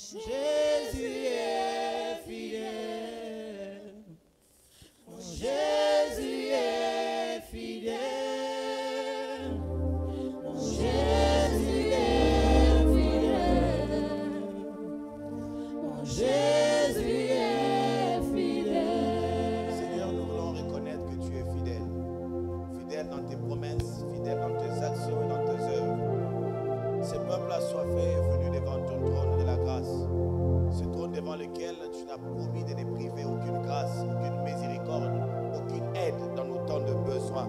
Jésus est fidèle. Mon Jésus est fidèle. Mon Jésus est fidèle. Mon Jésus est fidèle. Seigneur, nous voulons reconnaître que tu es fidèle. Fidèle dans tes promesses, fidèle dans tes actions et dans tes œuvres. Ce peuple assoiffé est venu devant ton trône de la grâce. Ce trône devant lequel tu n'as promis de ne priver aucune grâce, aucune miséricorde, aucune aide dans nos temps de besoin.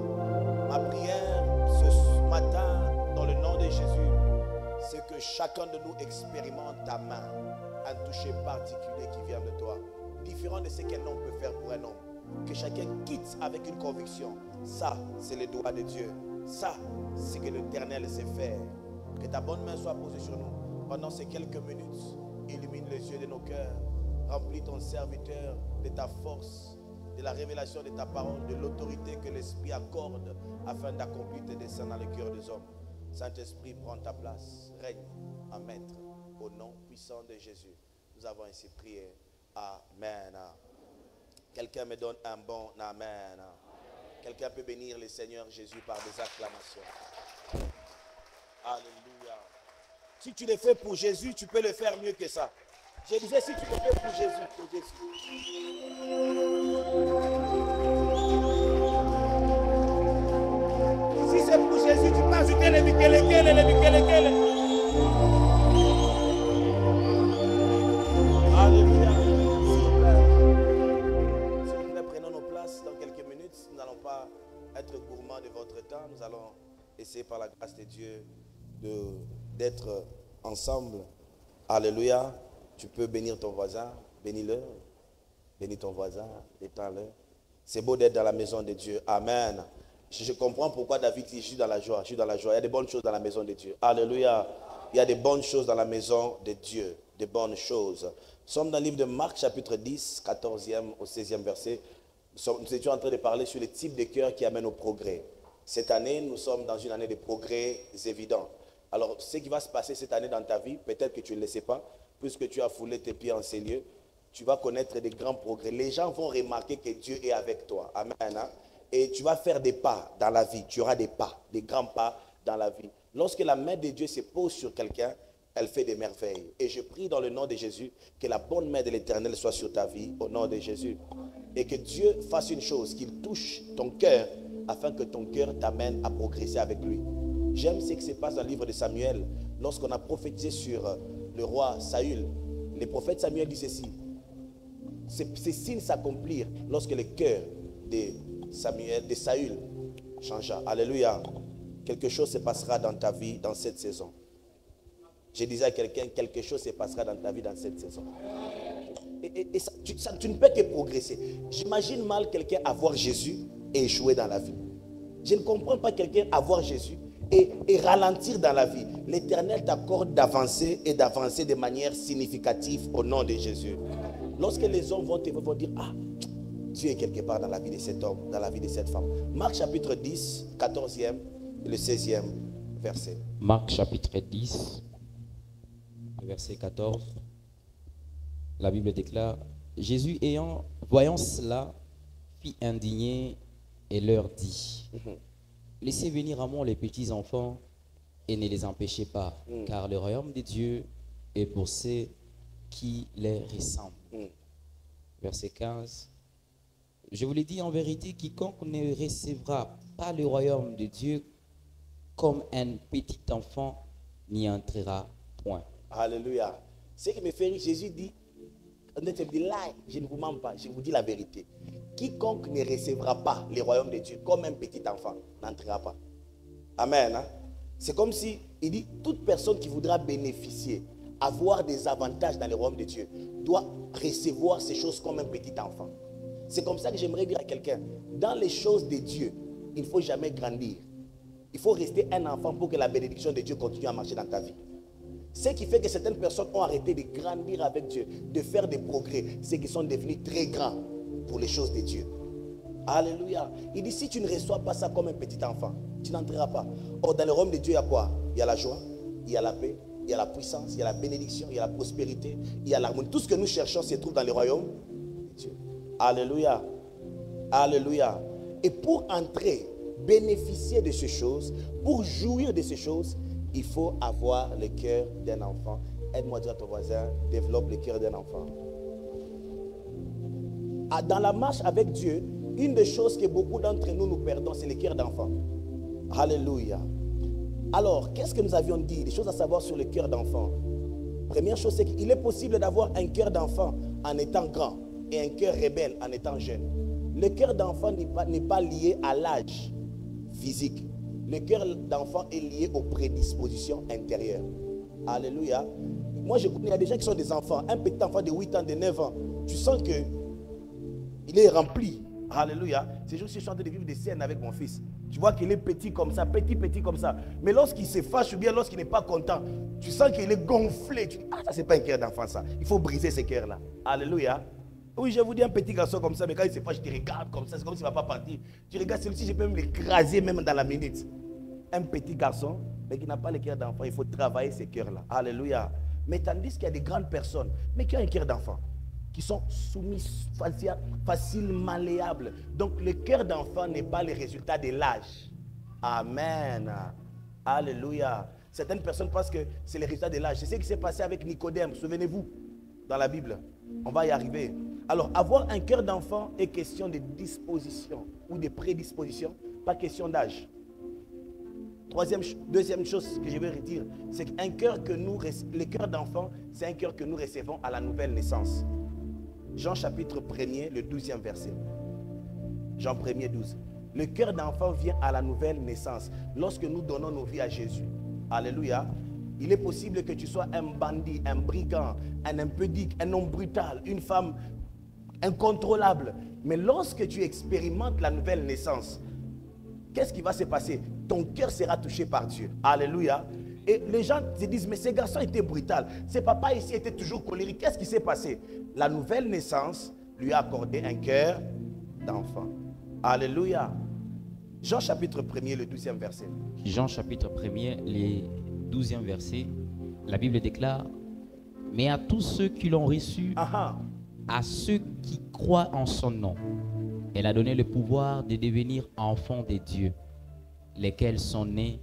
Ma prière ce matin, dans le nom de Jésus, c'est que chacun de nous expérimente ta main, un toucher particulier qui vient de toi, différent de ce qu'un homme peut faire pour un homme. Que chacun quitte avec une conviction. Ça, c'est le doigt de Dieu. Ça, c'est que l'Éternel sait faire. Que ta bonne main soit posée sur nous pendant ces quelques minutes. Illumine les yeux de nos cœurs. Remplis ton serviteur de ta force, de la révélation de ta parole, de l'autorité que l'Esprit accorde afin d'accomplir tes desseins dans le cœur des hommes. Saint-Esprit, prends ta place. Règne en maître. Au nom puissant de Jésus, nous avons ainsi prié. Amen. Quelqu'un me donne un bon amen. Quelqu'un peut bénir le Seigneur Jésus par des acclamations. Alléluia. Si tu le fais pour Jésus, tu peux le faire mieux que ça. Je disais, si tu le fais pour Jésus, Si c'est pour Jésus, tu peux ajouter les mikelekele, les mikelekele. Alléluia. S'il vous plaît, prenons nos places dans quelques minutes. Nous n'allons pas être gourmands de votre temps. Nous allons essayer par la grâce de Dieu d'être ensemble. Alléluia. Tu peux bénir ton voisin. Bénis-le. Bénis ton voisin. Détends-le. C'est beau d'être dans la maison de Dieu. Amen. Je comprends pourquoi David dit, je suis dans la joie. Je suis dans la joie. Il y a des bonnes choses dans la maison de Dieu. Alléluia. Il y a des bonnes choses dans la maison de Dieu. Des bonnes choses. Nous sommes dans le livre de Marc, chapitre 10, 14e au 16e verset. Nous étions en train de parler sur les types de cœurs qui amènent au progrès. Cette année, nous sommes dans une année de progrès évidents. Alors, ce qui va se passer cette année dans ta vie, peut-être que tu ne le sais pas, puisque tu as foulé tes pieds en ces lieux, tu vas connaître des grands progrès. Les gens vont remarquer que Dieu est avec toi. Amen. Et tu vas faire des pas dans la vie. Tu auras des pas, des grands pas dans la vie. Lorsque la main de Dieu se pose sur quelqu'un, elle fait des merveilles. Et je prie dans le nom de Jésus que la bonne main de l'Éternel soit sur ta vie, au nom de Jésus. Et que Dieu fasse une chose, qu'il touche ton cœur, afin que ton cœur t'amène à progresser avec lui. J'aime ce qui se passe dans le livre de Samuel. Lorsqu'on a prophétisé sur le roi Saül, le prophète Samuel dit ceci: ces signes s'accomplirent lorsque le cœur de Saül changea. Alléluia. Quelque chose se passera dans ta vie dans cette saison. Je disais à quelqu'un, quelque chose se passera dans ta vie dans cette saison. Et ça, tu ne peux que progresser. J'imagine mal quelqu'un avoir Jésus et échouer dans la vie. Je ne comprends pas quelqu'un avoir Jésus et ralentir dans la vie. L'Éternel t'accorde d'avancer et d'avancer de manière significative au nom de Jésus. Lorsque les hommes vont dire, ah, Dieu est quelque part dans la vie de cet homme, dans la vie de cette femme. Marc chapitre 10, 14e et le 16e verset. Marc chapitre 10, verset 14. La Bible déclare: Jésus voyant cela, fit indigné et leur dit: Laissez venir à moi les petits enfants et ne les empêchez pas, car le royaume de Dieu est pour ceux qui les ressemblent. Verset 15. Je vous l'ai dit en vérité, quiconque ne recevra pas le royaume de Dieu comme un petit enfant n'y entrera point. Alléluia. Ce qui me fait rire, Jésus dit, je ne vous mens pas, je vous dis la vérité. Quiconque ne recevra pas le royaume de Dieu comme un petit enfant n'entrera pas. Amen. Hein? C'est comme si il dit, toute personne qui voudra bénéficier, avoir des avantages dans le royaume de Dieu, doit recevoir ces choses comme un petit enfant. C'est comme ça que j'aimerais dire à quelqu'un, dans les choses de Dieu, il ne faut jamais grandir. Il faut rester un enfant pour que la bénédiction de Dieu continue à marcher dans ta vie. Ce qui fait que certaines personnes ont arrêté de grandir avec Dieu, de faire des progrès, c'est qu'ils sont devenus très grands pour les choses de Dieu. Alléluia. Il dit, si tu ne reçois pas ça comme un petit enfant, tu n'entreras pas. Or, dans le royaume de Dieu, il y a quoi? Il y a la joie, il y a la paix, il il y a la puissance, il y a la bénédiction, il y a la prospérité, il y a l'harmonie. Tout ce que nous cherchons se trouve dans le royaume de Dieu. Alléluia. Alléluia. Et pour entrer, bénéficier de ces choses, pour jouir de ces choses, il faut avoir le cœur d'un enfant. Aide-moi à dire à ton voisin, développe le cœur d'un enfant. Dans la marche avec Dieu, une des choses que beaucoup d'entre nous perdons, c'est le cœur d'enfant. Alléluia. Alors, qu'est-ce que nous avions dit? Des choses à savoir sur le cœur d'enfant. Première chose, c'est qu'il est possible d'avoir un cœur d'enfant en étant grand et un cœur rebelle en étant jeune. Le cœur d'enfant n'est pas lié à l'âge physique. Le cœur d'enfant est lié aux prédispositions intérieures. Alléluia. Moi, je connais, il y a des gens qui sont des enfants. Un petit enfant de 8 ans, de 9 ans, tu sens qu'il est rempli. Alléluia. Ces jours-ci, je suis en train de vivre des scènes avec mon fils. Tu vois qu'il est petit comme ça, petit comme ça. Mais lorsqu'il se fâche ou bien lorsqu'il n'est pas content, tu sens qu'il est gonflé. Tu dis, ah, ça, c'est pas un cœur d'enfant, ça. Il faut briser ce cœur-là. Alléluia. Oui, je vous dis un petit garçon comme ça, mais quand il se fâche, je te regarde comme ça. C'est comme s'il ne va pas partir. Tu regardes celui-ci, je peux même l'écraser même dans la minute. Un petit garçon, mais qui n'a pas le cœur d'enfant, il faut travailler ce cœur-là. Alléluia. Mais tandis qu'il y a des grandes personnes, mais qui ont un cœur d'enfant, qui sont soumis, faciles, malléables. Donc le cœur d'enfant n'est pas le résultat de l'âge. Amen. Alléluia. Certaines personnes pensent que c'est le résultat de l'âge. C'est ce qui s'est passé avec Nicodème, souvenez-vous, dans la Bible. On va y arriver. Alors, avoir un cœur d'enfant est question de disposition ou de prédisposition, pas question d'âge. Deuxième chose que je veux redire, c'est qu'un cœur le cœur d'enfant, c'est un cœur que nous recevons à la nouvelle naissance. Jean chapitre 1er, le 12e verset. Jean 1er, 12. Le cœur d'enfant vient à la nouvelle naissance lorsque nous donnons nos vies à Jésus. Alléluia. Il est possible que tu sois un bandit, un brigand, un impudique, un homme brutal, une femme incontrôlable. Mais lorsque tu expérimentes la nouvelle naissance, qu'est-ce qui va se passer? Ton cœur sera touché par Dieu. Alléluia. Et les gens se disent, mais ce garçon était brutal. Ce papa ici était toujours colérique. Qu'est-ce qui s'est passé? La nouvelle naissance lui a accordé un cœur d'enfant. Alléluia. Jean chapitre 1er, le 12e verset. Jean chapitre 1er, le 12e verset. La Bible déclare, mais à tous ceux qui l'ont reçu, à ceux qui croient en son nom, elle a donné le pouvoir de devenir enfants de Dieu, lesquels sont nés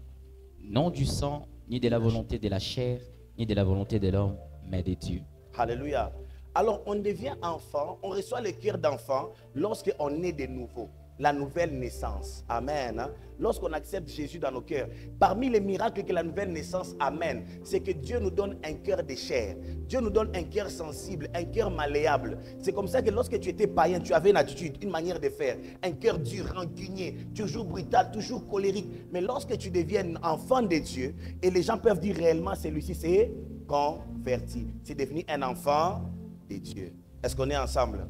non du sang, ni de la volonté de la chair, ni de la volonté de l'homme, mais de Dieu. Alléluia. Alors on devient enfant, on reçoit le cœur d'enfant lorsqu'on est de nouveau. La nouvelle naissance. Amen. Lorsqu'on accepte Jésus dans nos cœurs, parmi les miracles que la nouvelle naissance amène, c'est que Dieu nous donne un cœur de chair. Dieu nous donne un cœur sensible, un cœur malléable. C'est comme ça que lorsque tu étais païen, tu avais une attitude, une manière de faire. Un cœur dur, rancunier, toujours brutal, toujours colérique. Mais lorsque tu deviens enfant de Dieu, et les gens peuvent dire réellement, celui-ci s'est converti. C'est devenu un enfant de Dieu. Est-ce qu'on est ensemble?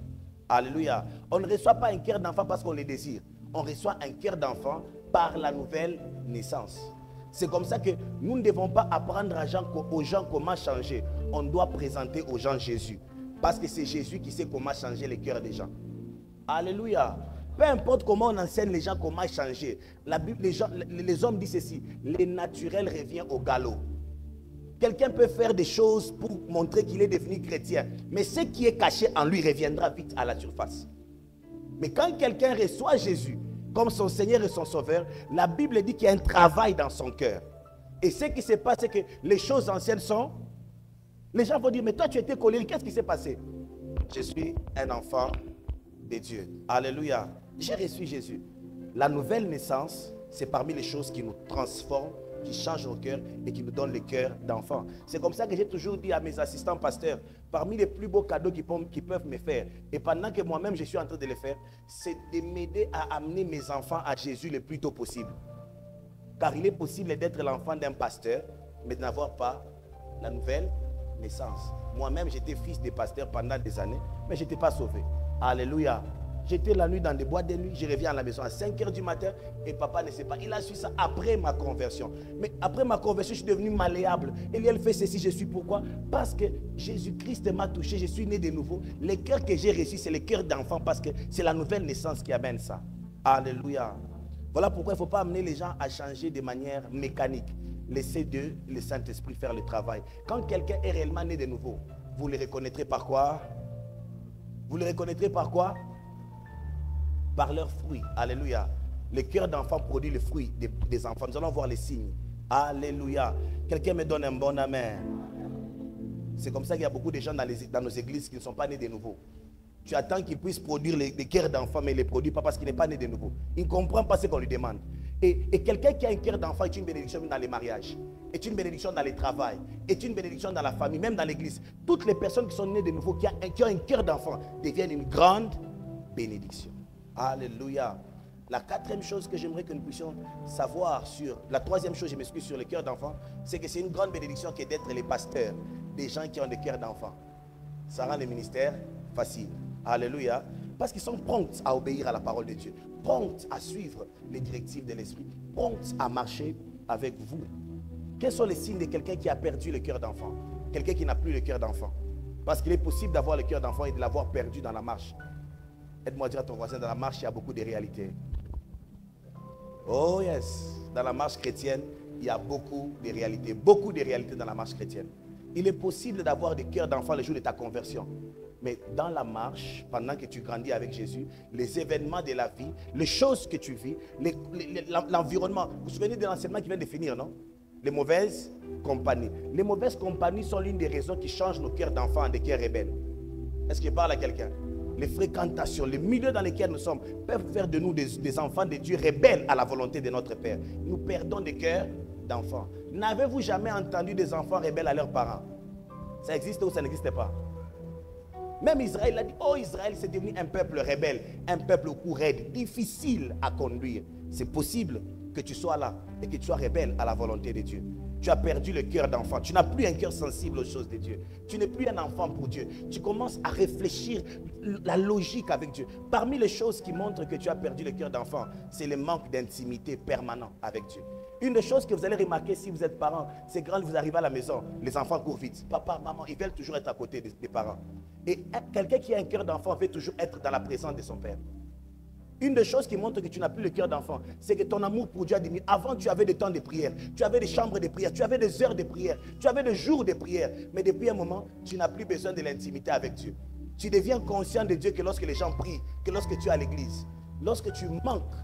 Alléluia. On ne reçoit pas un cœur d'enfant parce qu'on le désire. On reçoit un cœur d'enfant par la nouvelle naissance. C'est comme ça que nous ne devons pas apprendre aux gens comment changer. On doit présenter aux gens Jésus. Parce que c'est Jésus qui sait comment changer les cœurs des gens. Alléluia. Peu importe comment on enseigne les gens comment changer. La Bible, les hommes disent ceci. Le naturel revient au galop. Quelqu'un peut faire des choses pour montrer qu'il est devenu chrétien. Mais ce qui est caché en lui reviendra vite à la surface. Mais quand quelqu'un reçoit Jésus comme son Seigneur et son Sauveur, la Bible dit qu'il y a un travail dans son cœur. Et ce qui se passe, c'est que les choses anciennes sont... Les gens vont dire, mais toi tu étais colérique, qu'est-ce qui s'est passé? Je suis un enfant de Dieu. Alléluia. J'ai reçu Jésus. La nouvelle naissance, c'est parmi les choses qui nous transforment, qui change nos cœurs et qui nous donne le cœur d'enfant. C'est comme ça que j'ai toujours dit à mes assistants pasteurs, parmi les plus beaux cadeaux qu'ils peuvent me faire, et pendant que moi-même je suis en train de le faire, c'est de m'aider à amener mes enfants à Jésus le plus tôt possible. Car il est possible d'être l'enfant d'un pasteur, mais de n'avoir pas la nouvelle naissance. Moi-même, j'étais fils de pasteur pendant des années, mais je n'étais pas sauvé. Alléluia. J'étais la nuit dans des boîtes de nuit, je reviens à la maison à 5 h du matin et papa ne sait pas. Il a su ça après ma conversion. Mais après ma conversion, je suis devenu malléable. Eliel fait ceci, je suis pourquoi? Parce que Jésus-Christ m'a touché, je suis né de nouveau. Le cœur que j'ai reçu, c'est le cœur d'enfant parce que c'est la nouvelle naissance qui amène ça. Alléluia. Voilà pourquoi il ne faut pas amener les gens à changer de manière mécanique. Laissez Dieu, le Saint-Esprit faire le travail. Quand quelqu'un est réellement né de nouveau, vous le reconnaîtrez par quoi? Vous le reconnaîtrez par quoi? Par leurs fruits. Alléluia. Le cœur d'enfant produit le fruit des enfants. Nous allons voir les signes. Alléluia. Quelqu'un me donne un bon amen. C'est comme ça qu'il y a beaucoup de gens dans nos églises qui ne sont pas nés de nouveau. Tu attends qu'il puisse produire les cœurs d'enfant, mais il ne les produit pas parce qu'il n'est pas né de nouveau. Il ne comprend pas ce qu'on lui demande. Et quelqu'un qui a un cœur d'enfant est une bénédiction dans les mariages, est une bénédiction dans les travails, est une bénédiction dans la famille, même dans l'église. Toutes les personnes qui sont nées de nouveau, qui ont un cœur d'enfant, deviennent une grande bénédiction. Alléluia. La quatrième chose que j'aimerais que nous puissions savoir sur, la troisième chose, je m'excuse, sur le cœur d'enfant, c'est que c'est une grande bénédiction qui est d'être les pasteurs, des gens qui ont des cœurs d'enfant. Ça rend le ministère facile. Alléluia. Parce qu'ils sont prompts à obéir à la parole de Dieu, prompts à suivre les directives de l'Esprit, prompts à marcher avec vous. Quels sont les signes de quelqu'un qui a perdu le cœur d'enfant? Quelqu'un qui n'a plus le cœur d'enfant. Parce qu'il est possible d'avoir le cœur d'enfant et de l'avoir perdu dans la marche. Aide-moi à dire à ton voisin, dans la marche, il y a beaucoup de réalités. Oh yes, dans la marche chrétienne, il y a beaucoup de réalités dans la marche chrétienne. Il est possible d'avoir des cœurs d'enfant le jour de ta conversion. Mais dans la marche, pendant que tu grandis avec Jésus, les événements de la vie, les choses que tu vis, l'environnement. Vous vous souvenez de l'enseignement qui vient de finir, non? Les mauvaises compagnies. Les mauvaises compagnies sont l'une des raisons qui changent nos cœurs d'enfants en des cœurs rebelles. Est-ce que je parle à quelqu'un? Les fréquentations, les milieux dans lesquels nous sommes peuvent faire de nous des enfants de Dieu rebelles à la volonté de notre Père. Nous perdons des cœurs d'enfants. N'avez-vous jamais entendu des enfants rebelles à leurs parents? Ça existe ou ça n'existe pas? Même Israël a dit, oh Israël, c'est devenu un peuple rebelle, un peuple au cou raide, difficile à conduire. C'est possible que tu sois là et que tu sois rebelle à la volonté de Dieu. Tu as perdu le cœur d'enfant. Tu n'as plus un cœur sensible aux choses de Dieu. Tu n'es plus un enfant pour Dieu. Tu commences à réfléchir la logique avec Dieu. Parmi les choses qui montrent que tu as perdu le cœur d'enfant, c'est le manque d'intimité permanent avec Dieu. Une des choses que vous allez remarquer si vous êtes parent, c'est quand vous arrivez à la maison, les enfants courent vite. Papa, maman, ils veulent toujours être à côté des parents. Et quelqu'un qui a un cœur d'enfant veut toujours être dans la présence de son père. Une des choses qui montre que tu n'as plus le cœur d'enfant, c'est que ton amour pour Dieu a diminué. Avant, tu avais des temps de prière, tu avais des chambres de prière, tu avais des heures de prière, tu avais des jours de prière. Mais depuis un moment, tu n'as plus besoin de l'intimité avec Dieu. Tu deviens conscient de Dieu que lorsque les gens prient, que lorsque tu es à l'église, lorsque tu manques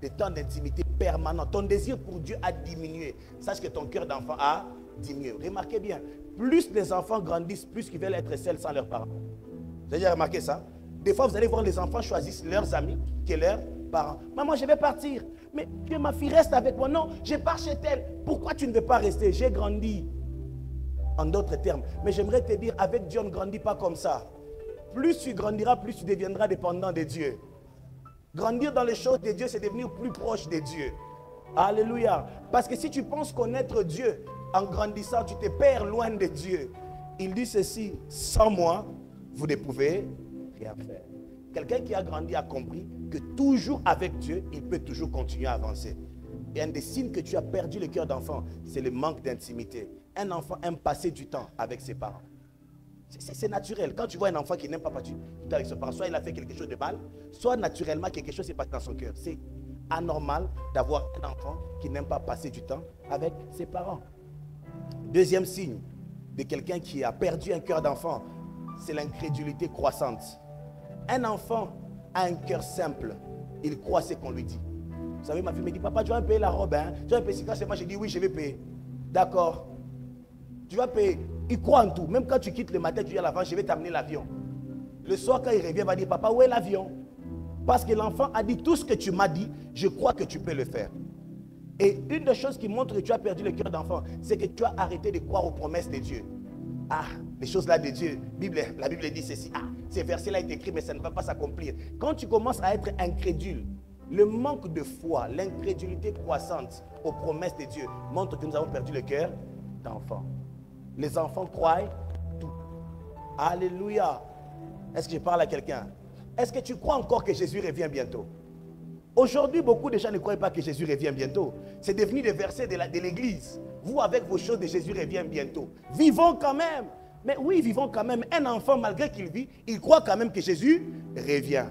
de temps d'intimité permanent, ton désir pour Dieu a diminué. Sache que ton cœur d'enfant a diminué. Remarquez bien, plus les enfants grandissent, plus ils veulent être seuls sans leurs parents. Vous avez déjà remarqué ça? Des fois, vous allez voir les enfants choisissent leurs amis que leurs parents. Maman, je vais partir. Mais que ma fille reste avec moi. Non, je pars chez elle. Pourquoi tu ne veux pas rester? J'ai grandi. En d'autres termes. Mais j'aimerais te dire, avec Dieu, on ne grandit pas comme ça. Plus tu grandiras, plus tu deviendras dépendant de Dieu. Grandir dans les choses de Dieu, c'est devenir plus proche de Dieu. Alléluia. Parce que si tu penses connaître Dieu, en grandissant, tu te perds loin de Dieu. Il dit ceci, sans moi, vous ne pouvez rien faire. Quelqu'un qui a grandi a compris que toujours avec Dieu, il peut toujours continuer à avancer. Et un des signes que tu as perdu le cœur d'enfant, c'est le manque d'intimité. Un enfant aime passer du temps avec ses parents. C'est naturel. Quand tu vois un enfant qui n'aime pas passer du temps avec ses parents, soit il a fait quelque chose de mal, soit naturellement quelque chose s'est passé dans son cœur. C'est anormal d'avoir un enfant qui n'aime pas passer du temps avec ses parents. Deuxième signe de quelqu'un qui a perdu un cœur d'enfant, c'est l'incrédulité croissante. Un enfant a un cœur simple. Il croit ce qu'on lui dit. Vous savez, ma fille me dit, papa, tu vas me payer la robe, hein? Tu vas me payer si quand c'est moi, je dis oui, je vais payer. D'accord. Tu vas payer. Il croit en tout. Même quand tu quittes le matin, tu dis à l'avant, je vais t'amener l'avion. Le soir, quand il revient, il va dire, papa, où est l'avion? Parce que l'enfant a dit, tout ce que tu m'as dit, je crois que tu peux le faire. Et une des choses qui montre que tu as perdu le cœur d'enfant, c'est que tu as arrêté de croire aux promesses de Dieu. Ah, les choses là de Dieu, la Bible dit ceci. Ah, ces versets-là est écrit, mais ça ne va pas s'accomplir. Quand tu commences à être incrédule, le manque de foi, l'incrédulité croissante aux promesses de Dieu montre que nous avons perdu le cœur d'enfant. Les enfants croient tout. Alléluia. Est-ce que je parle à quelqu'un? Est-ce que tu crois encore que Jésus revient bientôt? Aujourd'hui, beaucoup de gens ne croient pas que Jésus revient bientôt. C'est devenu des versets de l'église. Vous, avec vos choses de Jésus revient bientôt. Vivons quand même. Mais oui, vivons quand même. Un enfant, malgré qu'il vit, il croit quand même que Jésus revient.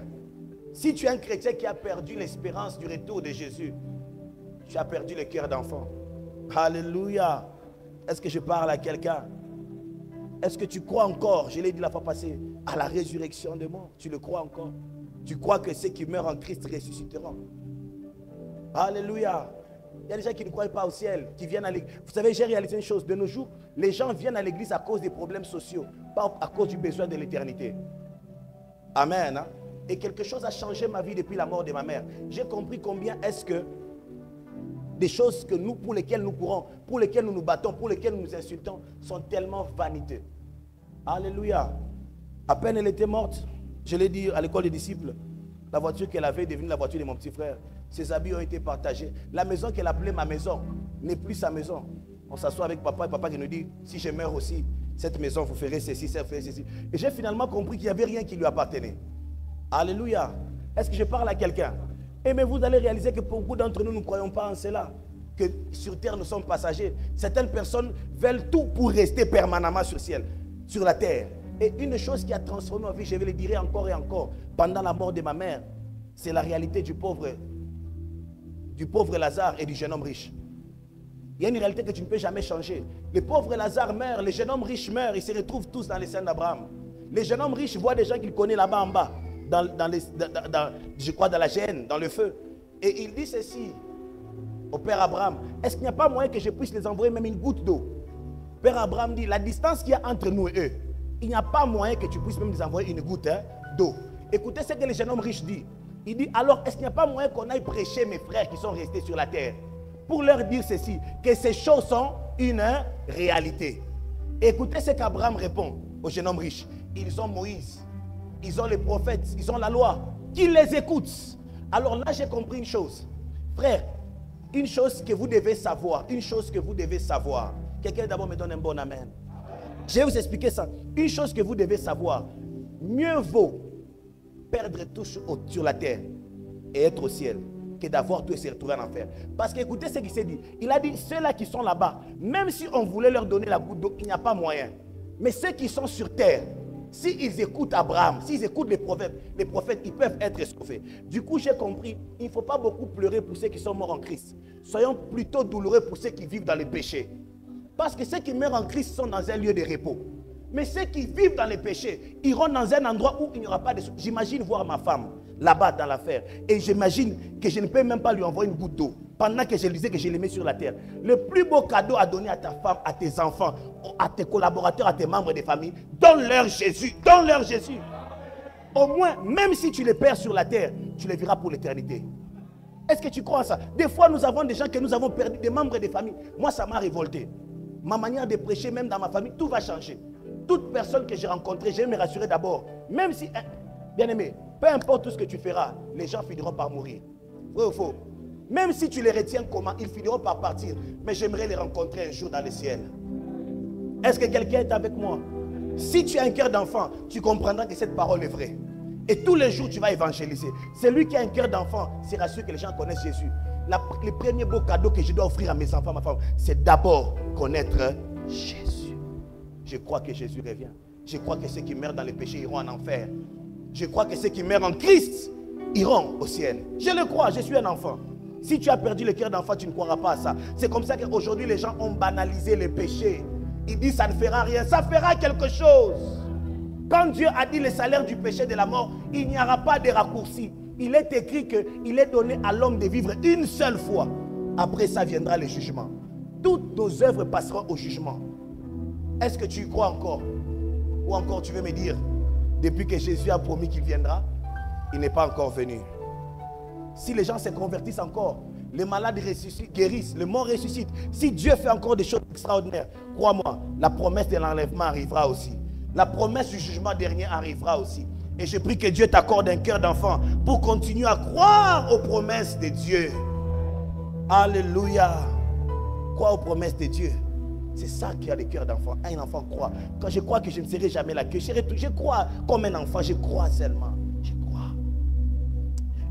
Si tu es un chrétien qui a perdu l'espérance du retour de Jésus, tu as perdu le cœur d'enfant. Alléluia. Est-ce que je parle à quelqu'un? Est-ce que tu crois encore, je l'ai dit la fois passée, à la résurrection des morts? Tu le crois encore? Tu crois que ceux qui meurent en Christ ressusciteront? Alléluia. Il y a des gens qui ne croient pas au ciel, qui viennent à l'église. Vous savez, j'ai réalisé une chose. De nos jours, les gens viennent à l'église à cause des problèmes sociaux, pas à cause du besoin de l'éternité. Amen. Hein? Et quelque chose a changé ma vie depuis la mort de ma mère. J'ai compris combien est-ce que des choses que nous, pour lesquelles nous courons, pour lesquelles nous nous battons, pour lesquelles nous nous insultons, sont tellement vaniteux. Alléluia. À peine elle était morte, je l'ai dit à l'école des disciples, la voiture qu'elle avait est devenue la voiture de mon petit frère. Ses habits ont été partagés. La maison qu'elle appelait ma maison n'est plus sa maison. On s'assoit avec papa et papa qui nous dit, si je meurs aussi, cette maison, vous ferez ceci, ça ferez ceci. Et j'ai finalement compris qu'il n'y avait rien qui lui appartenait. Alléluia. Est-ce que je parle à quelqu'un? Mais vous allez réaliser que beaucoup d'entre nous ne croyons pas en cela. Que sur terre, nous sommes passagers. Certaines personnes veulent tout pour rester permanemment sur la terre. Et une chose qui a transformé ma vie, je vais le dire encore et encore, pendant la mort de ma mère, c'est la réalité du pauvre Lazare et du jeune homme riche. Il y a une réalité que tu ne peux jamais changer. Le pauvre Lazare meurt, les jeunes hommes riches meurent, ils se retrouvent tous dans les scènes d'Abraham. Les jeunes hommes riches voient des gens qu'ils connaissent là-bas en bas, je crois dans la gêne, dans le feu. Et il dit ceci au père Abraham, est-ce qu'il n'y a pas moyen que je puisse les envoyer même une goutte d'eau? Père Abraham dit, la distance qu'il y a entre nous et eux, il n'y a pas moyen que tu puisses même les envoyer une goutte d'eau. Écoutez ce que les jeunes hommes riches disent. Il dit, alors est-ce qu'il n'y a pas moyen qu'on aille prêcher mes frères qui sont restés sur la terre, pour leur dire ceci, que ces choses sont une réalité? Écoutez ce qu'Abraham répond aux jeunes hommes riches. Ils ont Moïse, ils ont les prophètes, ils ont la loi, qu'ils les écoutent. Alors là, j'ai compris une chose. Frère, une chose que vous devez savoir, Quelqu'un d'abord me donne un bon amen. Je vais vous expliquer ça. Une chose que vous devez savoir, mieux vaut perdre tout sur la terre et être au ciel que d'avoir tout et se retrouver en enfer. Parce qu'écoutez ce qu'il s'est dit. Il a dit, ceux-là qui sont là-bas, même si on voulait leur donner la goutte d'eau, il n'y a pas moyen. Mais ceux qui sont sur terre, s'ils écoutent Abraham, s'ils écoutent les prophètes, ils peuvent être sauvés. Du coup, j'ai compris, il ne faut pas beaucoup pleurer pour ceux qui sont morts en Christ. Soyons plutôt douloureux pour ceux qui vivent dans les péchés. Parce que ceux qui meurent en Christ sont dans un lieu de repos. Mais ceux qui vivent dans les péchés iront dans un endroit où il n'y aura pas de... J'imagine voir ma femme là-bas dans l'affaire. Et j'imagine que je ne peux même pas lui envoyer une goutte d'eau. Pendant que je lui disais que je les mets sur la terre. Le plus beau cadeau à donner à ta femme, à tes enfants, à tes collaborateurs, à tes membres de famille, donne-leur Jésus. Donne-leur Jésus. Au moins, même si tu les perds sur la terre, tu les verras pour l'éternité. Est-ce que tu crois à ça? Des fois, nous avons des gens que nous avons perdu, des membres de famille. Moi, ça m'a révolté. Ma manière de prêcher, même dans ma famille, tout va changer. Toute personne que j'ai rencontrée, je vais me rassurer d'abord. Même si, bien aimé, peu importe tout ce que tu feras, les gens finiront par mourir. Vrai ou faux? Même si tu les retiens comment, ils finiront par partir. Mais j'aimerais les rencontrer un jour dans le ciel. Est-ce que quelqu'un est avec moi? Si tu as un cœur d'enfant, tu comprendras que cette parole est vraie. Et tous les jours, tu vas évangéliser. Celui qui a un cœur d'enfant sera sûr que les gens connaissent Jésus. Le premier beau cadeau que je dois offrir à mes enfants, à ma femme, c'est d'abord connaître Jésus. Je crois que Jésus revient. Je crois que ceux qui meurent dans les péchés iront en enfer. Je crois que ceux qui meurent en Christ iront au ciel. Je le crois, je suis un enfant. Si tu as perdu le cœur d'enfant, tu ne croiras pas à ça. C'est comme ça qu'aujourd'hui, les gens ont banalisé les péchés. Ils disent ça ne fera rien. Ça fera quelque chose. Quand Dieu a dit le salaire du péché de la mort, il n'y aura pas de raccourci. Il est écrit qu'il est donné à l'homme de vivre une seule fois. Après ça viendra le jugement. Toutes nos œuvres passeront au jugement. Est-ce que tu y crois encore? Ou encore tu veux me dire, depuis que Jésus a promis qu'il viendra, il n'est pas encore venu. Si les gens se convertissent encore, les malades guérissent, les morts ressuscitent. Si Dieu fait encore des choses extraordinaires, crois-moi, la promesse de l'enlèvement arrivera aussi. La promesse du jugement dernier arrivera aussi. Et je prie que Dieu t'accorde un cœur d'enfant pour continuer à croire aux promesses de Dieu. Alléluia. Crois aux promesses de Dieu. C'est ça qui a le cœur d'enfant. Un enfant croit. Quand je crois que je ne serai jamais là, que je crois comme un enfant, je crois seulement. Je crois.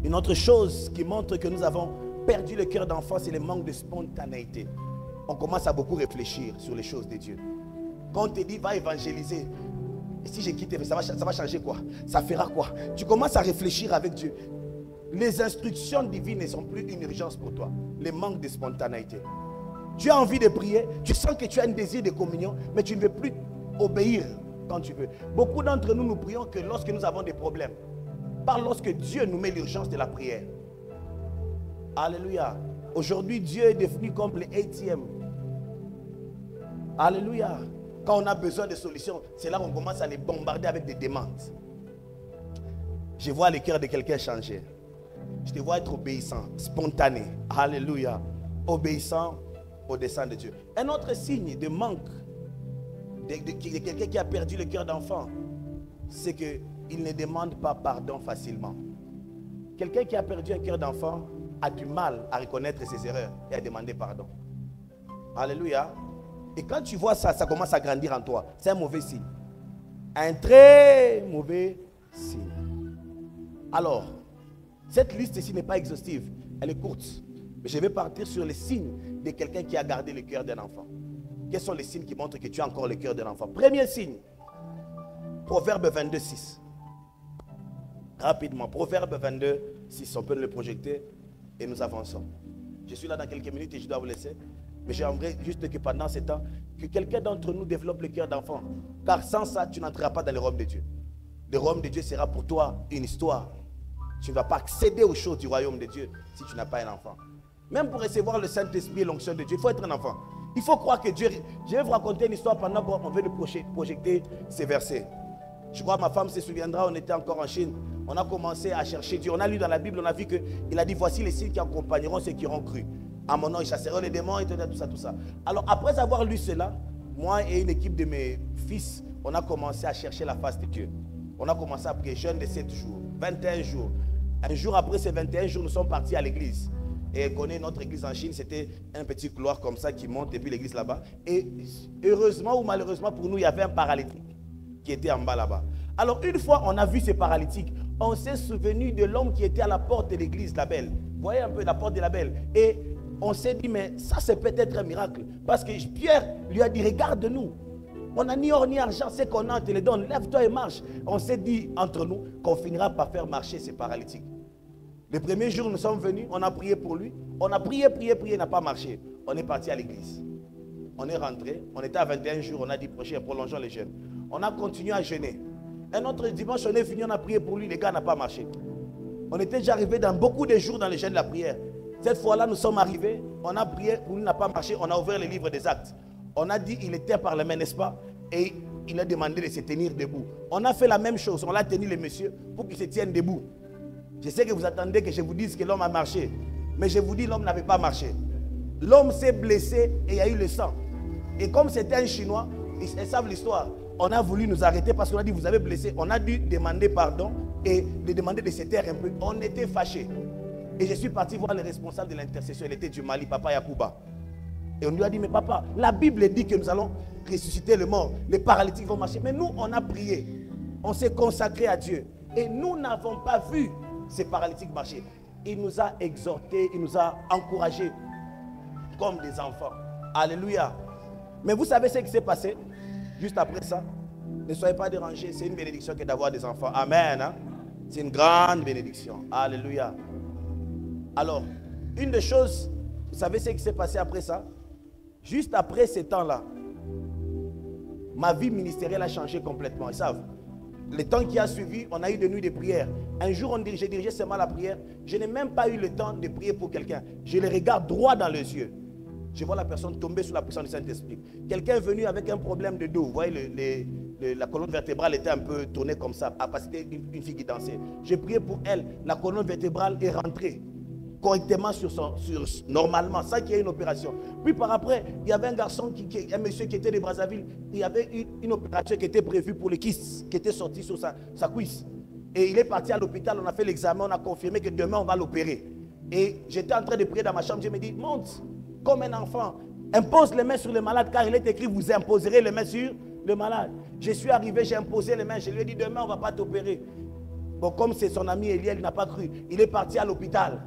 Une autre chose qui montre que nous avons perdu le cœur d'enfant, c'est le manque de spontanéité. On commence à beaucoup réfléchir sur les choses de Dieu. Quand on te dit va évangéliser, et si je quitte, ça va changer quoi? Ça fera quoi? Tu commences à réfléchir avec Dieu. Les instructions divines ne sont plus une urgence pour toi. Le manque de spontanéité. Tu as envie de prier, tu sens que tu as un désir de communion, mais tu ne veux plus obéir quand tu veux. Beaucoup d'entre nous, nous prions que lorsque nous avons des problèmes. Pas lorsque Dieu nous met l'urgence de la prière. Alléluia. Aujourd'hui, Dieu est devenu comme le ATM. Alléluia. Quand on a besoin de solutions, c'est là qu'on commence à les bombarder avec des demandes. Je vois le cœur de quelqu'un changer. Je te vois être obéissant, spontané. Alléluia. Obéissant au dessein de Dieu. Un autre signe de manque de quelqu'un qui a perdu le cœur d'enfant, c'est qu'il ne demande pas pardon facilement. Quelqu'un qui a perdu un cœur d'enfant a du mal à reconnaître ses erreurs et à demander pardon. Alléluia. Et quand tu vois ça, ça commence à grandir en toi. C'est un mauvais signe. Un très mauvais signe. Alors, cette liste-ci n'est pas exhaustive. Elle est courte. Mais je vais partir sur les signes de quelqu'un qui a gardé le cœur d'un enfant. Quels sont les signes qui montrent que tu as encore le cœur d'un enfant? Premier signe. Proverbe 22, 6. Rapidement. Proverbe 22, 6. On peut le projeter et nous avançons. Je suis là dans quelques minutes et je dois vous laisser. Mais j'aimerais juste que pendant ce temps, que quelqu'un d'entre nous développe le cœur d'enfant. Car sans ça, tu n'entreras pas dans le royaume de Dieu. Le royaume de Dieu sera pour toi une histoire. Tu ne vas pas accéder aux choses du royaume de Dieu si tu n'as pas un enfant. Même pour recevoir le Saint-Esprit et l'onction de Dieu, il faut être un enfant. Il faut croire que Dieu... Je vais vous raconter une histoire pendant qu'on veut nous projeter ces versets. Je crois que ma femme se souviendra, on était encore en Chine. On a commencé à chercher Dieu. On a lu dans la Bible, on a vu qu'il a dit, voici les signes qui accompagneront ceux qui auront cru. À mon nom, ils chasseront les démons et tout ça, tout ça. Alors, après avoir lu cela, moi et une équipe de mes fils, on a commencé à chercher la face de Dieu. On a commencé à prier, jeûne de 7 jours, 21 jours. Un jour après ces 21 jours, nous sommes partis à l'église. Et elle connaît notre église en Chine, c'était un petit couloir comme ça qui monte et puis l'église là-bas. Et heureusement ou malheureusement pour nous, il y avait un paralytique qui était en bas là-bas. Alors, une fois on a vu ce paralytique, on s'est souvenu de l'homme qui était à la porte de l'église La Belle. Vous voyez un peu la porte de La Belle. Et on s'est dit, mais ça c'est peut-être un miracle. Parce que Pierre lui a dit, regarde-nous. On n'a ni or ni argent, c'est qu'on a, on te les donne. Lève-toi et marche. On s'est dit entre nous qu'on finira par faire marcher ces paralytiques. Le premier jour, nous sommes venus, on a prié pour lui. On a prié, il n'a pas marché. On est parti à l'église. On est rentré, on était à 21 jours, on a dit prochain, prolongeons les jeûnes. On a continué à jeûner. Un autre dimanche, on est venu, on a prié pour lui, les gars n'ont pas marché. On était déjà arrivé dans beaucoup de jours dans le jeûne de la prière. Cette fois-là, nous sommes arrivés, on a prié, pour lui n'a pas marché, on a ouvert le livre des actes. On a dit, il était par la main, n'est-ce pas? Et il a demandé de se tenir debout. On a fait la même chose, on l'a tenu le monsieur pour qu'il se tienne debout. Je sais que vous attendez que je vous dise que l'homme a marché. Mais je vous dis, l'homme n'avait pas marché. L'homme s'est blessé et il y a eu le sang. Et comme c'était un Chinois, ils savent l'histoire. On a voulu nous arrêter parce qu'on a dit, vous avez blessé. On a dû demander pardon et lui demander de se taire un peu. On était fâchés. Et je suis parti voir le responsable de l'intercession. Il était du Mali, Papa Yakuba. Et on lui a dit, mais papa, la Bible dit que nous allons ressusciter le mort. Les paralytiques vont marcher. Mais nous, on a prié. On s'est consacré à Dieu. Et nous n'avons pas vu ces paralytiques marcher. Il nous a exhortés, il nous a encouragés comme des enfants. Alléluia. Mais vous savez ce qui s'est passé juste après ça? Ne soyez pas dérangés. C'est une bénédiction que d'avoir des enfants. Amen. Hein? C'est une grande bénédiction. Alléluia. Alors, une des choses, vous savez ce qui s'est passé après ça? Juste après ces temps-là, ma vie ministérielle a changé complètement. Ils savent. Le temps qui a suivi, on a eu des nuits de prière. Un jour, j'ai dirigé seulement la prière. Je n'ai même pas eu le temps de prier pour quelqu'un. Je le regarde droit dans les yeux. Je vois la personne tomber sous la puissance du Saint-Esprit. Quelqu'un est venu avec un problème de dos. Vous voyez, la colonne vertébrale était un peu tournée comme ça. C'était une fille qui dansait. J'ai prié pour elle. La colonne vertébrale est rentrée correctement normalement, sans qu'il y ait une opération. Puis par après, il y avait un garçon, un monsieur qui était de Brazzaville. Il y avait une opération qui était prévue pour le kyste, qui était sorti sur sa cuisse. Et il est parti à l'hôpital, on a fait l'examen, on a confirmé que demain on va l'opérer. Et j'étais en train de prier dans ma chambre, je me dis, monte comme un enfant, impose les mains sur le malade, car il est écrit, vous imposerez les mains sur le malade. Je suis arrivé, j'ai imposé les mains, je lui ai dit, demain on ne va pas t'opérer. Bon, comme c'est son ami Eliel, il n'a pas cru. Il est parti à l'hôpital.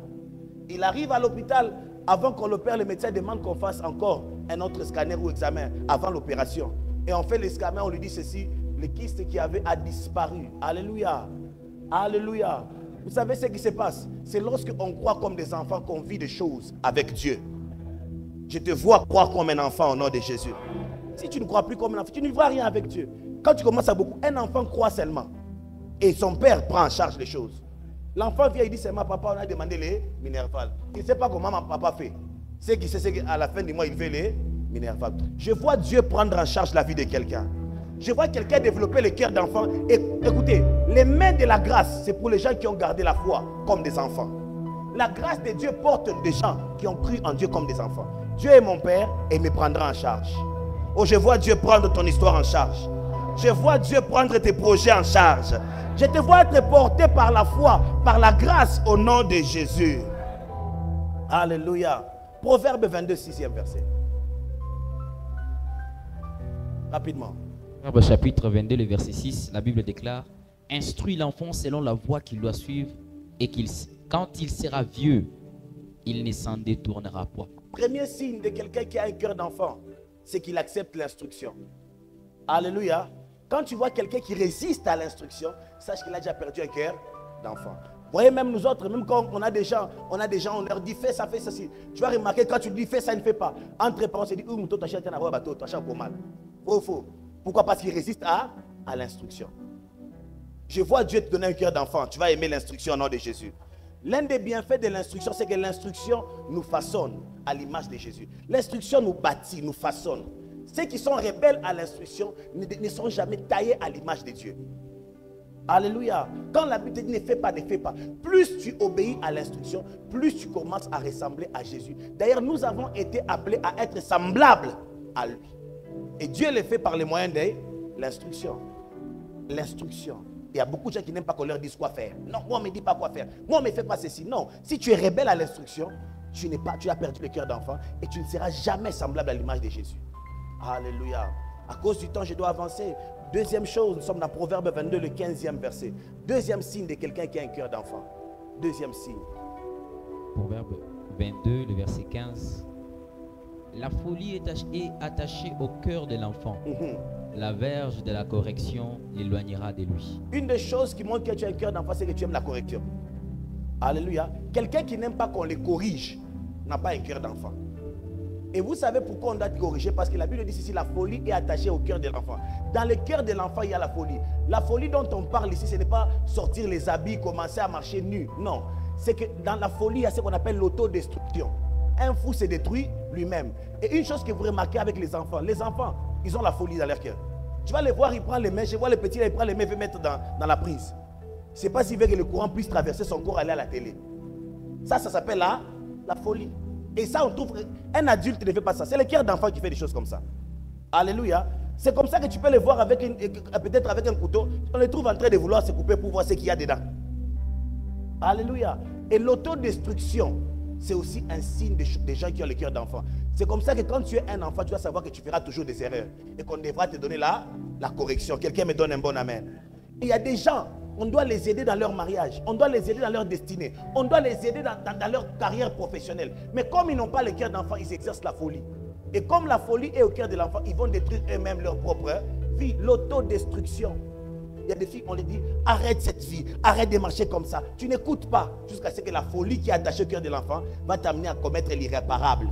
Il arrive à l'hôpital, avant qu'on l'opère, le médecin demande qu'on fasse encore un autre scanner ou examen avant l'opération. Et on fait le scanner, on lui dit ceci, le kyste qui avait a disparu. Alléluia. Alléluia. Vous savez ce qui se passe? C'est lorsqu'on croit comme des enfants qu'on vit des choses avec Dieu. Je te vois croire comme un enfant au nom de Jésus. Si tu ne crois plus comme un enfant, tu ne vois rien avec Dieu. Quand tu commences à beaucoup, un enfant croit seulement. Et son père prend en charge les choses. L'enfant vient, il dit seulement, papa, on a demandé les Minerval. Il ne sait pas comment mon papa fait. Ce qu'il sait, c'est qu'à la fin du mois, il fait les Minerval. Je vois Dieu prendre en charge la vie de quelqu'un. Je vois quelqu'un développer le cœur d'enfant. Et écoutez, les mains de la grâce, c'est pour les gens qui ont gardé la foi comme des enfants. La grâce de Dieu porte des gens qui ont cru en Dieu comme des enfants. Dieu est mon Père et me prendra en charge. Oh, je vois Dieu prendre ton histoire en charge. Je vois Dieu prendre tes projets en charge. Je te vois être porté par la foi, par la grâce au nom de Jésus. Alléluia. Proverbe 22, 6e verset. Rapidement. Proverbe chapitre 22, le verset 6, la Bible déclare: instruis l'enfant selon la voie qu'il doit suivre, et quand il sera vieux, il ne s'en détournera pas. Premier signe de quelqu'un qui a un cœur d'enfant, c'est qu'il accepte l'instruction. Alléluia. Quand tu vois quelqu'un qui résiste à l'instruction, sache qu'il a déjà perdu un cœur d'enfant. Vous voyez, même nous autres, même quand on a des gens, on leur dit fais ça, ceci. Tu vas remarquer, quand tu dis fais ça, il ne fait pas. Entre parents, on se dit où tu achètes un bateau, tu achètes pour mal. Faux. Pourquoi? Parce qu'il résiste à l'instruction. Je vois Dieu te donner un cœur d'enfant. Tu vas aimer l'instruction au nom de Jésus. L'un des bienfaits de l'instruction, c'est que l'instruction nous façonne à l'image de Jésus. L'instruction nous bâtit, nous façonne. Ceux qui sont rebelles à l'instruction ne sont jamais taillés à l'image de Dieu. Alléluia. Quand la Bible te dit ne fais pas, ne fais pas. Plus tu obéis à l'instruction, plus tu commences à ressembler à Jésus. D'ailleurs, nous avons été appelés à être semblables à lui. Et Dieu le fait par les moyens de l'instruction. L'instruction. Il y a beaucoup de gens qui n'aiment pas qu'on leur dise quoi faire. Non, moi on ne me dit pas quoi faire. Moi on ne me fait pas ceci. Non, si tu es rebelle à l'instruction, tu as perdu le cœur d'enfant et tu ne seras jamais semblable à l'image de Jésus. Alléluia. À cause du temps, je dois avancer. Deuxième chose, nous sommes dans Proverbe 22, le 15e verset. Deuxième signe de quelqu'un qui a un cœur d'enfant. Deuxième signe. Proverbe 22, le verset 15. La folie est attachée au cœur de l'enfant. La verge de la correction l'éloignera de lui. Une des choses qui montre que tu as un cœur d'enfant, c'est que tu aimes la correction. Alléluia. Quelqu'un qui n'aime pas qu'on le corrige n'a pas un cœur d'enfant. Et vous savez pourquoi on doit te corriger? Parce que la Bible dit ici, la folie est attachée au cœur de l'enfant. Dans le cœur de l'enfant, il y a la folie. La folie dont on parle ici, ce n'est pas sortir les habits, commencer à marcher nu. Non. C'est que dans la folie, il y a ce qu'on appelle l'autodestruction. Un fou se détruit lui-même. Et une chose que vous remarquez avec les enfants, ils ont la folie dans leur cœur. Tu vas les voir, ils prennent les mains. Je vois les petits, là, ils prennent les mains, ils veulent mettre dans la prise. Ce n'est pas s'il veut que le courant puisse traverser son corps, aller à la télé. Ça s'appelle la folie. Et ça, on trouve, un adulte ne fait pas ça. C'est le cœur d'enfant qui fait des choses comme ça. Alléluia. C'est comme ça que tu peux les voir peut-être avec un couteau. On les trouve en train de vouloir se couper pour voir ce qu'il y a dedans. Alléluia. Et l'autodestruction, c'est aussi un signe des gens qui ont le cœur d'enfant. C'est comme ça que quand tu es un enfant, tu dois savoir que tu feras toujours des erreurs. Et qu'on devra te donner la correction. Quelqu'un me donne un bon amen. Et il y a des gens, on doit les aider dans leur mariage. On doit les aider dans leur destinée. On doit les aider dans leur carrière professionnelle. Mais comme ils n'ont pas le cœur d'enfant, ils exercent la folie. Et comme la folie est au cœur de l'enfant, ils vont détruire eux-mêmes leur propre vie. L'autodestruction. Il y a des filles, on les dit, arrête cette vie, arrête de marcher comme ça. Tu n'écoutes pas jusqu'à ce que la folie qui est attachée au cœur de l'enfant va t'amener à commettre l'irréparable.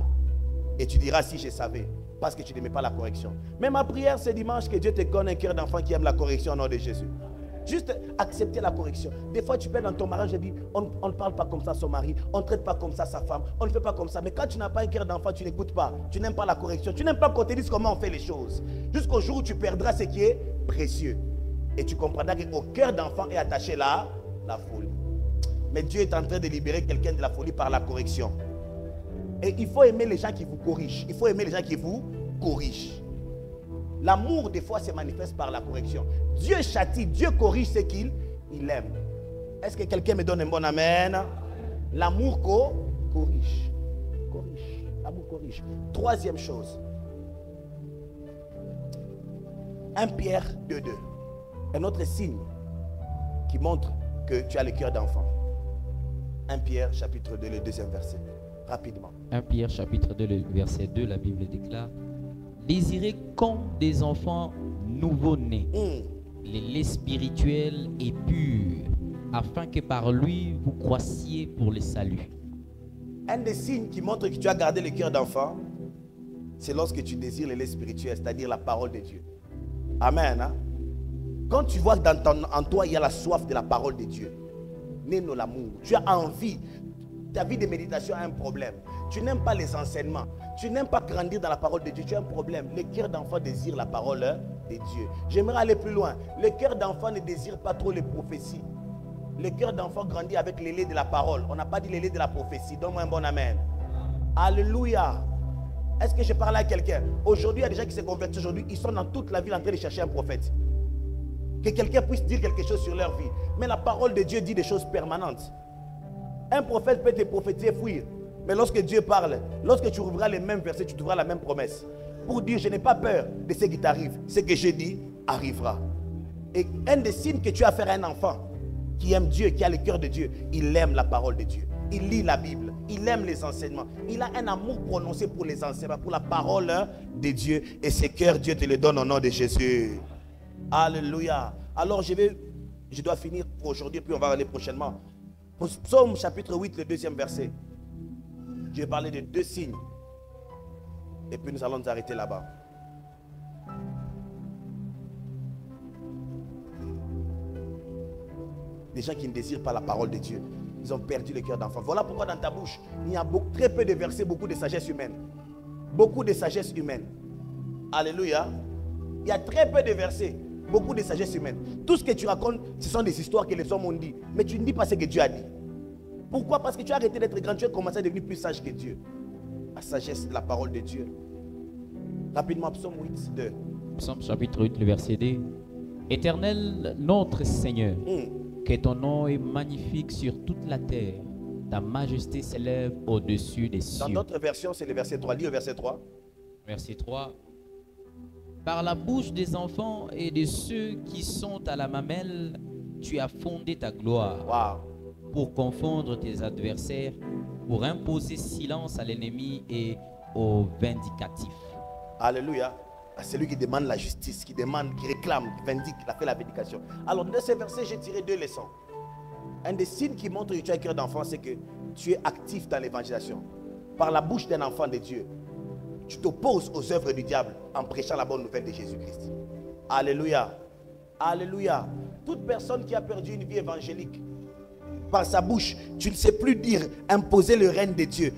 Et tu diras, si je savais, parce que tu n'aimais pas la correction. Mais ma prière ce dimanche, que Dieu te donne un cœur d'enfant qui aime la correction au nom de Jésus. Juste accepter la correction. Des fois, tu peux dans ton mariage et dire, on ne parle pas comme ça son mari, on ne traite pas comme ça sa femme, on ne fait pas comme ça. Mais quand tu n'as pas un cœur d'enfant, tu n'écoutes pas, tu n'aimes pas la correction, tu n'aimes pas qu'on te dise comment on fait les choses. Jusqu'au jour où tu perdras ce qui est précieux. Et tu comprendras qu'au cœur d'enfant est attaché la folie. Mais Dieu est en train de libérer quelqu'un de la folie par la correction. Et il faut aimer les gens qui vous corrigent. Il faut aimer les gens qui vous corrigent. L'amour, des fois, se manifeste par la correction. Dieu châtie, Dieu corrige ce qu'il aime. Est-ce que quelqu'un me donne un bon amen? L'amour corrige. L'amour corrige. Troisième chose. 1 Pierre 2,2. Un autre signe qui montre que tu as le cœur d'enfant. 1 Pierre chapitre 2, le deuxième verset. Rapidement. 1 Pierre chapitre 2, le verset 2, la Bible déclare: désirez comme des enfants nouveau-nés, les laits spirituels et purs, afin que par lui vous croissiez pour le salut. Un des signes qui montre que tu as gardé le cœur d'enfant, c'est lorsque tu désires le lait spirituel, c'est-à-dire la parole de Dieu. Amen. Hein? Quand tu vois en toi, il y a la soif de la parole de Dieu. Néno l'amour. Tu as envie. Ta vie de méditation a un problème. Tu n'aimes pas les enseignements. Tu n'aimes pas grandir dans la parole de Dieu. Tu as un problème. Le cœur d'enfant désire la parole de Dieu. J'aimerais aller plus loin. Le cœur d'enfant ne désire pas trop les prophéties. Le cœur d'enfant grandit avec les laits de la parole. On n'a pas dit les laits de la prophétie. Donne-moi un bon amen. Alléluia. Est-ce que je parle à quelqu'un? Aujourd'hui, il y a des gens qui se convertissent aujourd'hui. Ils sont dans toute la ville en train de chercher un prophète. Que quelqu'un puisse dire quelque chose sur leur vie. Mais la parole de Dieu dit des choses permanentes. Un prophète peut te prophétiser, fuir. Mais lorsque Dieu parle, lorsque tu ouvriras les mêmes versets, tu trouveras la même promesse. Pour dire, je n'ai pas peur de ce qui t'arrive. Ce que je dis arrivera. Et un des signes que tu as à faire à un enfant qui aime Dieu, qui a le cœur de Dieu, il aime la parole de Dieu. Il lit la Bible. Il aime les enseignements. Il a un amour prononcé pour les enseignements, pour la parole de Dieu. Et ce cœur, Dieu te le donne au nom de Jésus. Alléluia. Alors je dois finir pour aujourd'hui, puis on va aller prochainement. Psaume chapitre 8, le 2e verset. Je vais parler de 2 signes. Et puis nous allons nous arrêter là-bas. Des gens qui ne désirent pas la parole de Dieu. Ils ont perdu le cœur d'enfant. Voilà pourquoi dans ta bouche, il y a très peu de versets, beaucoup de sagesse humaine. Beaucoup de sagesse humaine. Alléluia. Il y a très peu de versets, beaucoup de sagesse humaine. Tout ce que tu racontes, ce sont des histoires que les hommes ont dit. Mais tu ne dis pas ce que Dieu a dit. Pourquoi? Parce que tu as arrêté d'être grand. Tu as commencé à devenir plus sage que Dieu. La sagesse de la parole de Dieu. Rapidement, Psaume 8, 2. Psaume chapitre 8, le verset 2. Éternel, notre Seigneur, que ton nom est magnifique sur toute la terre. Ta majesté s'élève au-dessus des cieux. Dans d'autres versions, c'est le verset 3. Lis le verset 3. Verset 3. Par la bouche des enfants et de ceux qui sont à la mamelle, tu as fondé ta gloire. Wow. Pour confondre tes adversaires, pour imposer silence à l'ennemi et aux vindicatifs. Alléluia. C'est lui qui demande la justice, qui demande, qui réclame, qui vindique, qui a fait la vindication. Alors, de ces versets, j'ai tiré 2 leçons. Un des signes qui montre que tu as un cœur d'enfant, c'est que tu es actif dans l'évangélisation. Par la bouche d'un enfant de Dieu, tu t'opposes aux œuvres du diable en prêchant la bonne nouvelle de Jésus-Christ. Alléluia. Alléluia. Toute personne qui a perdu une vie évangélique, par sa bouche, tu ne sais plus dire, imposer le règne de Dieu,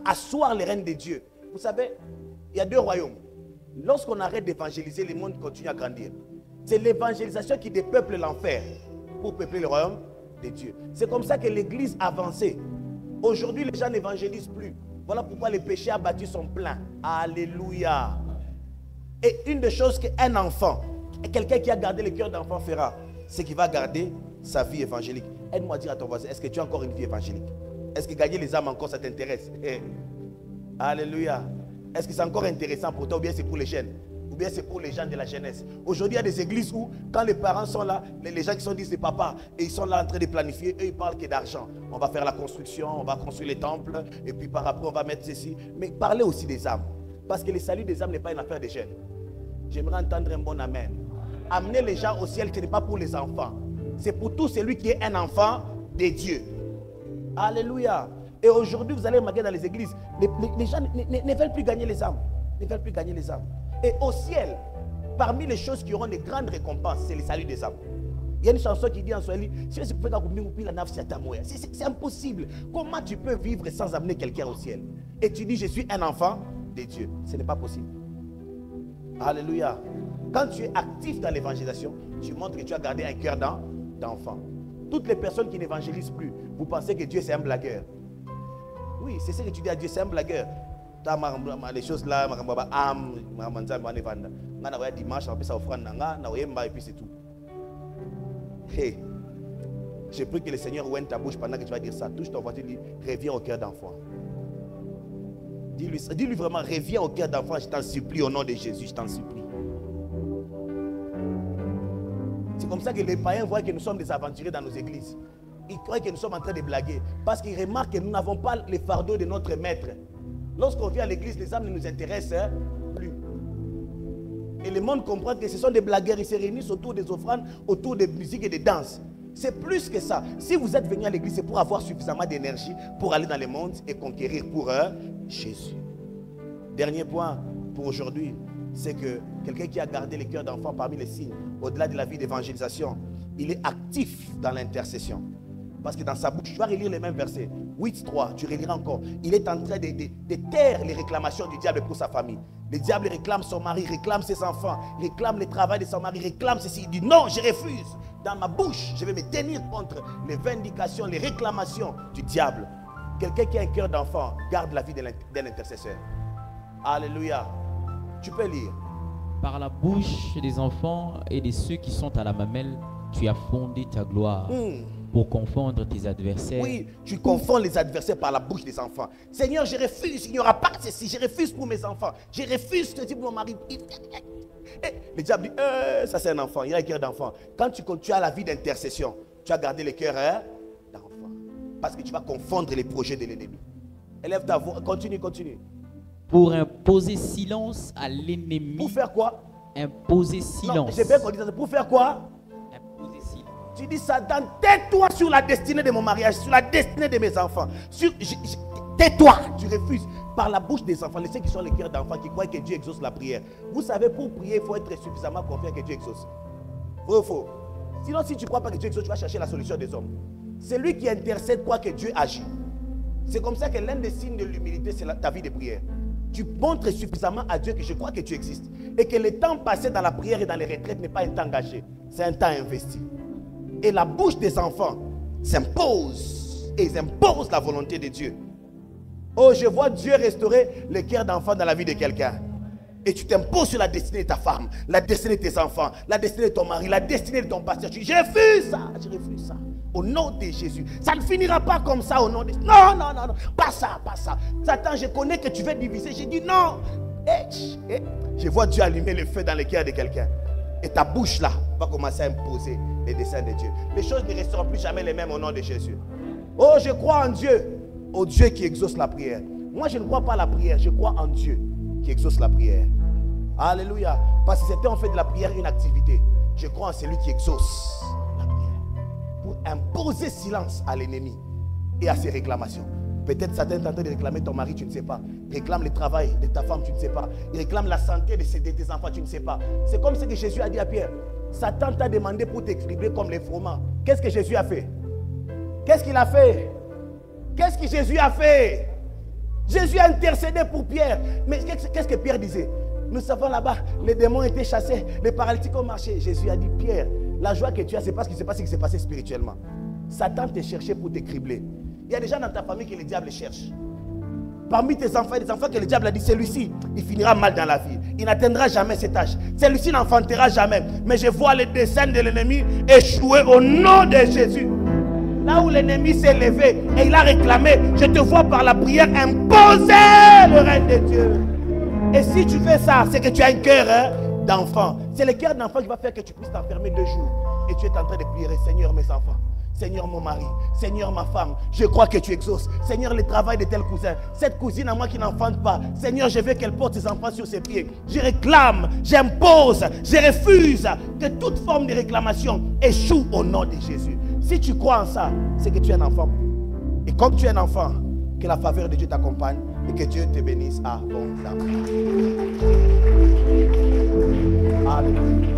asseoir le règne de Dieu. Vous savez, il y a 2 royaumes. Lorsqu'on arrête d'évangéliser, le monde continue à grandir. C'est l'évangélisation qui dépeuple l'enfer pour peupler le royaume de Dieu. C'est comme ça que l'église a avancé. Aujourd'hui, les gens n'évangélisent plus. Voilà pourquoi les péchés abattus sont pleins. Alléluia. Et une des choses qu'un enfant, quelqu'un qui a gardé le cœur d'enfant fera, c'est qu'il va garder sa vie évangélique. Aide-moi à dire à ton voisin, est-ce que tu as encore une vie évangélique? Est-ce que gagner les âmes encore, ça t'intéresse? Alléluia. Est-ce que c'est encore intéressant pour toi ou bien c'est pour les jeunes? Ou bien c'est pour les gens de la jeunesse? Aujourd'hui, il y a des églises où, quand les parents sont là, les gens qui sont disent des papas, et ils sont là en train de planifier, eux ils parlent que d'argent. On va faire la construction, on va construire les temples, et puis par après on va mettre ceci. Mais parlez aussi des âmes. Parce que le salut des âmes n'est pas une affaire des jeunes. J'aimerais entendre un bon amen. Amener les gens au ciel, ce n'est pas pour les enfants. C'est pour tout celui qui est un enfant de Dieu. Alléluia. Et aujourd'hui, vous allez remarquer dans les églises, les gens ne veulent plus gagner les âmes. Ne veulent plus gagner les âmes. Et au ciel, parmi les choses qui auront de grandes récompenses, c'est le salut des âmes. Il y a une chanson qui dit en Swahili, c'est impossible. Comment tu peux vivre sans amener quelqu'un au ciel? Et tu dis, je suis un enfant de Dieu. Ce n'est pas possible. Alléluia. Quand tu es actif dans l'évangélisation, tu montres que tu as gardé un cœur d'enfant. Toutes les personnes qui n'évangélisent plus, vous pensez que Dieu c'est un blagueur. Oui, c'est ce que tu dis à Dieu, c'est un blagueur. Les choses là, dimanche, on peut s'offrir et puis c'est tout. Hey, j'ai pris que le Seigneur ouvre ta bouche pendant que tu vas dire ça. Touche ton voiture, dis, reviens au cœur d'enfant. Dis-lui vraiment, reviens au cœur d'enfant, je t'en supplie au nom de Jésus, je t'en supplie. C'est comme ça que les païens voient que nous sommes des aventuriers dans nos églises. Ils croient que nous sommes en train de blaguer. Parce qu'ils remarquent que nous n'avons pas les fardeaux de notre maître. Lorsqu'on vient à l'église, les âmes ne nous intéressent plus. Et le monde comprend que ce sont des blagueurs. Ils se réunissent autour des offrandes, autour de musique et de danse. C'est plus que ça. Si vous êtes venu à l'église, c'est pour avoir suffisamment d'énergie pour aller dans le monde et conquérir pour Jésus. Dernier point pour aujourd'hui, c'est que quelqu'un qui a gardé les cœurs d'enfants parmi les signes, au-delà de la vie d'évangélisation, il est actif dans l'intercession. Parce que dans sa bouche, tu vas relire les mêmes versets. 8.3, tu reliras encore. Il est en train de taire les réclamations du diable pour sa famille. Le diable réclame son mari, réclame ses enfants, réclame le travail de son mari, réclame ceci. Il dit non, je refuse. Dans ma bouche, je vais me tenir contre les vindications, les réclamations du diable. Quelqu'un qui a un cœur d'enfant garde la vie d'un intercesseur. Alléluia. Tu peux lire. Par la bouche des enfants et de ceux qui sont à la mamelle, tu as fondé ta gloire pour confondre tes adversaires. Oui, tu confonds les adversaires par la bouche des enfants. Seigneur, je refuse, il n'y aura pas ceci, je refuse pour mes enfants. Je refuse, je te dis pour mon mari. Le diable dit, ça c'est un enfant, il a un cœur d'enfant. Quand tu as la vie d'intercession, tu as gardé le cœur d'enfant. Parce que tu vas confondre les projets de l'ennemi. Élève ta voix, continue. Pour imposer silence à l'ennemi. Pour faire quoi? Imposer silence. Non, j'ai bien compris ça. Pour faire quoi? Imposer silence. Tu dis Satan, tais-toi sur la destinée de mon mariage, sur la destinée de mes enfants. Tais-toi, tu refuses. Par la bouche des enfants, ceux qui sont les cœurs d'enfants, qui croient que Dieu exauce la prière. Vous savez, pour prier, il faut être suffisamment confiant que Dieu exauce. Vrai ou faux? Sinon, si tu ne crois pas que Dieu exauce, tu vas chercher la solution des hommes. Celui qui intercède croit que Dieu agit. C'est comme ça que l'un des signes de l'humilité, c'est ta vie de prière. Tu montres suffisamment à Dieu que je crois que tu existes. Et que le temps passé dans la prière et dans les retraites n'est pas un temps gâché. C'est un temps investi. Et la bouche des enfants s'impose. Et ils imposent la volonté de Dieu. Oh, je vois Dieu restaurer le cœur d'enfant dans la vie de quelqu'un. Et tu t'imposes sur la destinée de ta femme, la destinée de tes enfants, la destinée de ton mari, la destinée de ton pasteur. Tu dis, je refuse ça, je refuse ça. Au nom de Jésus. Ça ne finira pas comme ça au nom de... Non. Pas ça. Satan, je connais que tu veux diviser. J'ai dit non. Je vois Dieu allumer le feu dans le cœur de quelqu'un. Et ta bouche là va commencer à imposer les desseins de Dieu. Les choses ne resteront plus jamais les mêmes au nom de Jésus. Oh, je crois en Dieu. Au Dieu qui exauce la prière. Moi, je ne crois pas à la prière. Je crois en Dieu qui exauce la prière. Alléluia. Parce que c'était en fait de la prière une activité. Je crois en celui qui exauce la prière. Pour imposer silence à l'ennemi et à ses réclamations. Peut-être Satan est en train de réclamer ton mari, tu ne sais pas. Il réclame le travail de ta femme, tu ne sais pas. Il réclame la santé de tes enfants, tu ne sais pas. C'est comme ce que Jésus a dit à Pierre. Satan t'a demandé pour t'exprimer comme les froment. Qu'est-ce que Jésus a fait? Qu'est-ce qu'il a fait? Qu'est-ce que Jésus a fait? Jésus a intercédé pour Pierre. Mais qu'est-ce que Pierre disait? Nous savons là-bas, les démons étaient chassés, les paralytiques ont marché. Jésus a dit, Pierre, la joie que tu as, c'est pas ce qui s'est passé, s'est passé spirituellement. Satan t'a cherché pour te cribler. Il y a des gens dans ta famille que le diable cherche. Parmi tes enfants, il y a des enfants que le diable a dit, celui-ci, il finira mal dans la vie. Il n'atteindra jamais cet âge. Celui-ci n'enfantera jamais. Mais je vois les desseins de l'ennemi échouer au nom de Jésus. Là où l'ennemi s'est levé et il a réclamé, je te vois par la prière imposer le règne de Dieu. Et si tu fais ça, c'est que tu as un cœur d'enfant. C'est le cœur d'enfant qui va faire que tu puisses t'enfermer 2 jours. Et tu es en train de prier, Seigneur mes enfants, Seigneur mon mari, Seigneur ma femme, je crois que tu exauces. Seigneur le travail de tel cousin, cette cousine à moi qui n'enfante pas. Seigneur, je veux qu'elle porte ses enfants sur ses pieds. Je réclame, j'impose, je refuse que toute forme de réclamation échoue au nom de Jésus. Si tu crois en ça, c'est que tu es un enfant. Et comme tu es un enfant, que la faveur de Dieu t'accompagne et que Dieu te bénisse abondamment. Alléluia.